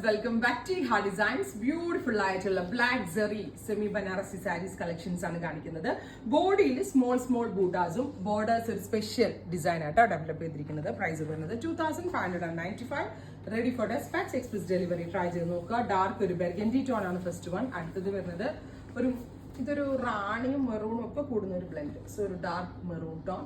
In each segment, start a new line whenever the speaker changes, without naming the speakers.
Welcome back to ഹാ designs. Beautiful ആയിട്ടുള്ള black zari semi Banarasi saris collections ആണ് കാണിക്കുന്നത്. ബോഡിയിൽ സ്മോൾ ബൂട്ടാസും ബോർഡേഴ്സ് ഒരു സ്പെഷ്യൽ ഡിസൈൻ ആയിട്ടോ ഡെവലപ്പ് ചെയ്തിരിക്കുന്നത്. പ്രൈസ് വരുന്നത് 2595. Ready for dispatch express delivery. Try ചെയ്ത് നോക്കുക. ഡാർക്ക് ഒരു ബെർഗൻഡി ടോൺ ആണ് ഫസ്റ്റ് വൺ. അടുത്തത് വരുന്നത് ഇതൊരു റാണിയും മെറൂണും ഒക്കെ കൂടുന്ന ഒരു ബ്ലെൻഡ്. സോ ഒരു dark maroon tone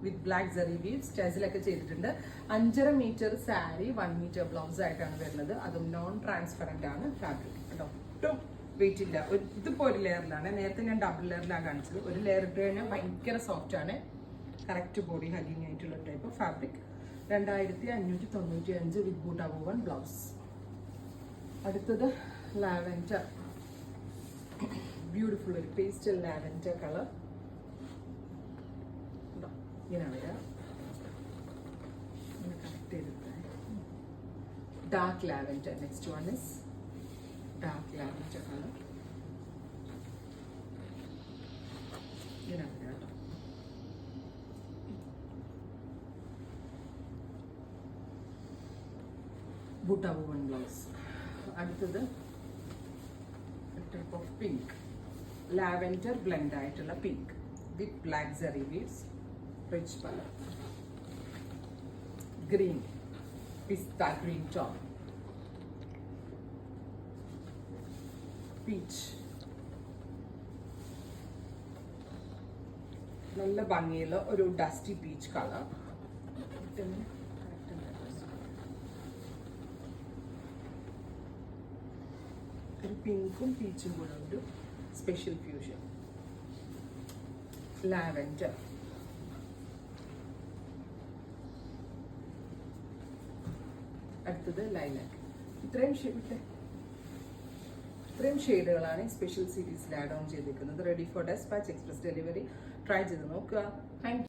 with black zari weaves ടെസിലൊക്കെ ചെയ്തിട്ടുണ്ട്. 5.5 മീറ്റർ സാരി 1 മീറ്റർ ബ്ലൗസ് ആയിട്ടാണ് വരുന്നത്. അതും നോൺ ട്രാൻസ്പെറന്റ് ആണ് ഫാബ്രിക് കേട്ടോ. ഒട്ടും വെയിറ്റ് ഇല്ല. ഇതിപ്പോ ഒരു ലെയറിലാണ്. നേരത്തെ ഞാൻ ഡബിൾ ലെയറിലാണ് കാണിച്ചത്. ഒരു ലെയർ ഇട്ട് കഴിഞ്ഞാൽ ഭയങ്കര സോഫ്റ്റ് ആണ്. കറക്റ്റ് ബോഡി ഹഗിങ് ആയിട്ടുള്ള type fabric. 2595 with buta woven blouse. അടുത്തത് ലാവൻഡർ. ബ്യൂട്ടിഫുൾ ഒരു പേസ്റ്റൽ ലാവൻഡർ കളർ. ഇങ്ങനെ വരാം. കണക്ട് ചെയ്തിട്ട് dark lavender. Next one is dark lavender colour. ഇങ്ങനെ വരാം കേട്ടോ. Buta woven blouse. അടുത്തത് type of pink. Lavender blend ആയിട്ടുള്ള pink with black zari weaves. Rich color. Green, pista green top. Peach. നല്ല ഭംഗിയുള്ള ഒരു ഡസ്റ്റി പീച്ച് കളർ. ഒരു പിങ്കും പീച്ചും കൂടെ ഒരു സ്പെഷ്യൽ ഫ്യൂഷൻ. ലാവൻഡർ. അടുത്തത് ലൈലാക്ക്. ഇത്രയും ഷെയ്ഡുകളാണ് സ്പെഷ്യൽ സീരീസിൽ ആഡ് ഓൺ ചെയ്തിരിക്കുന്നത്. Ready for dispatch express delivery. Try ചെയ്ത് നോക്കുക. Thank U.